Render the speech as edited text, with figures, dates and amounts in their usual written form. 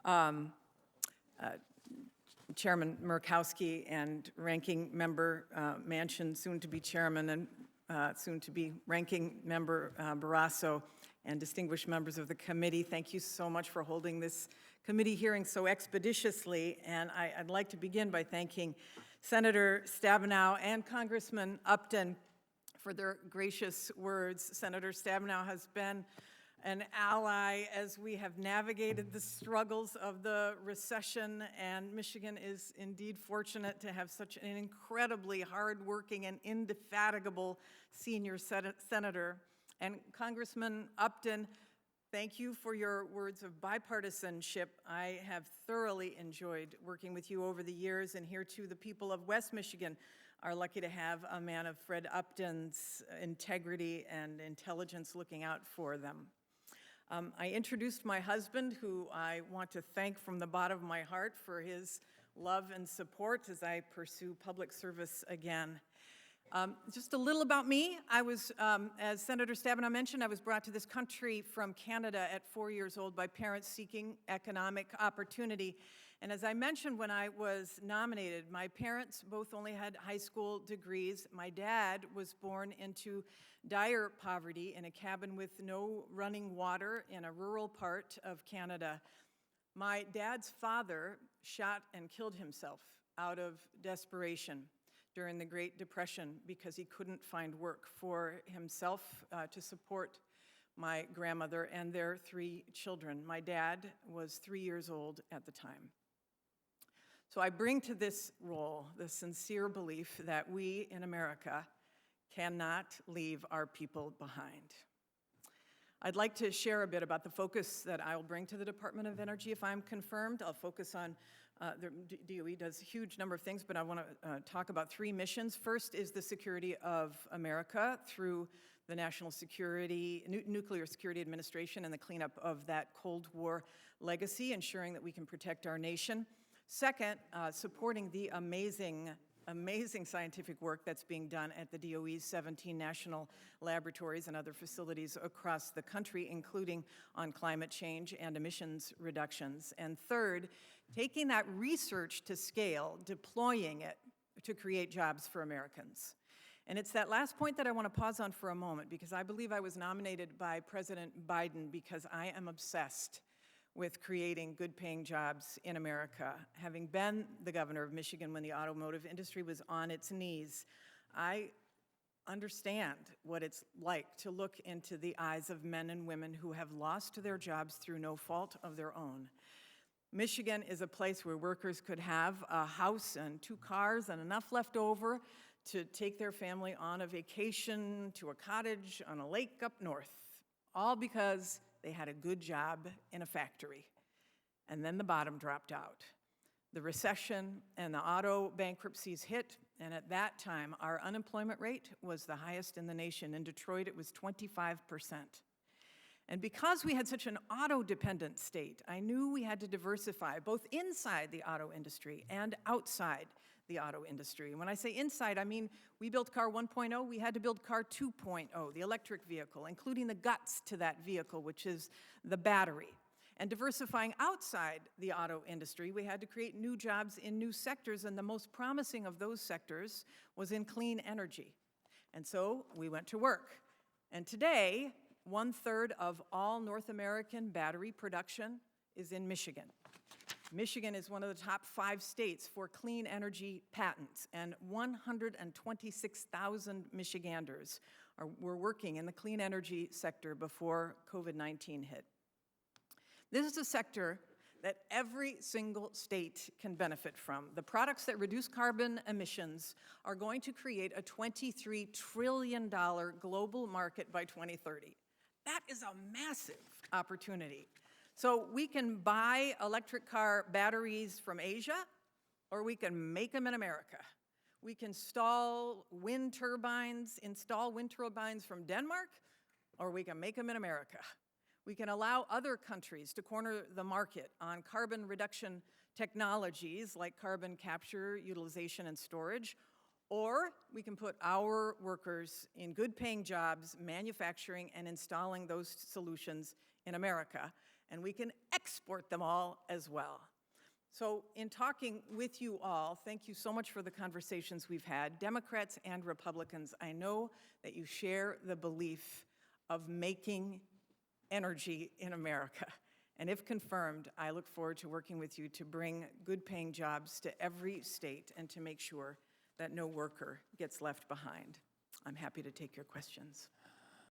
Um, uh, Chairman Murkowski and Ranking Member Manchin, soon-to-be Chairman, and soon-to-be Ranking Member Barrasso, and distinguished members of the committee, thank you so much for holding this committee hearing so expeditiously. And I'd like to begin by thanking Senator Stabenow and Congressman Upton for their gracious words. Senator Stabenow has been an ally as we have navigated the struggles of the recession, and Michigan is indeed fortunate to have such an incredibly hardworking and indefatigable senior senator. And Congressman Upton, thank you for your words of bipartisanship. I have thoroughly enjoyed working with you over the years, and here too, the people of West Michigan are lucky to have a man of Fred Upton's integrity and intelligence looking out for them. I introduced my husband, who I want to thank from the bottom of my heart for his love and support as I pursue public service again. Just a little about me. I was, as Senator Stabenow mentioned, I was brought to this country from Canada at 4 years old by parents seeking economic opportunity. And as I mentioned when I was nominated, my parents both only had high school degrees. My dad was born into dire poverty in a cabin with no running water in a rural part of Canada. My dad's father shot and killed himself out of desperation during the Great Depression because he couldn't find work for himself to support my grandmother and their 3 children. My dad was 3 years old at the time. So I bring to this role the sincere belief that we in America cannot leave our people behind. I'd like to share a bit about the focus that I'll bring to the Department of Energy if I'm confirmed. I'll focus on, the DOE does a huge number of things, but I want to talk about 3 missions. First is the security of America through the National Nuclear Security Administration and the cleanup of that Cold War legacy, ensuring that we can protect our nation. Second, supporting the amazing scientific work that's being done at the DOE's 17 national laboratories and other facilities across the country, including on climate change and emissions reductions. And third, taking that research to scale, deploying it to create jobs for Americans. And it's that last point that I want to pause on for a moment, because I believe I was nominated by President Biden because I am obsessed with creating good-paying jobs in America. Having been the governor of Michigan when the automotive industry was on its knees, I understand what it's like to look into the eyes of men and women who have lost their jobs through no fault of their own. Michigan is a place where workers could have a house and 2 cars and enough left over to take their family on a vacation to a cottage on a lake up north, all because they had a good job in a factory. And then the bottom dropped out. The recession and the auto bankruptcies hit, and at that time, our unemployment rate was the highest in the nation. In Detroit, it was 25%. And because we had such an auto-dependent state, I knew we had to diversify, both inside the auto industry and outside the auto industry. When I say inside, I mean we built car 1.0, we had to build car 2.0, the electric vehicle, including the guts to that vehicle, which is the battery. And diversifying outside the auto industry, we had to create new jobs in new sectors, and the most promising of those sectors was in clean energy. And so we went to work. And today, 1/3 of all North American battery production is in Michigan. Michigan is one of the top 5 states for clean energy patents, and 126,000 Michiganders were working in the clean energy sector before COVID-19 hit. This is a sector that every single state can benefit from. The products that reduce carbon emissions are going to create a $23 trillion global market by 2030. That is a massive opportunity. So we can buy electric car batteries from Asia, or we can make them in America. We can install wind turbines from Denmark, or we can make them in America. We can allow other countries to corner the market on carbon reduction technologies like carbon capture, utilization, and storage, or we can put our workers in good-paying jobs manufacturing and installing those solutions in America. and we can export them all as well. So in talking with you all, thank you so much for the conversations we've had. Democrats and Republicans, I know that you share the belief of making energy in America. And if confirmed, I look forward to working with you to bring good-paying jobs to every state and to make sure that no worker gets left behind. I'm happy to take your questions.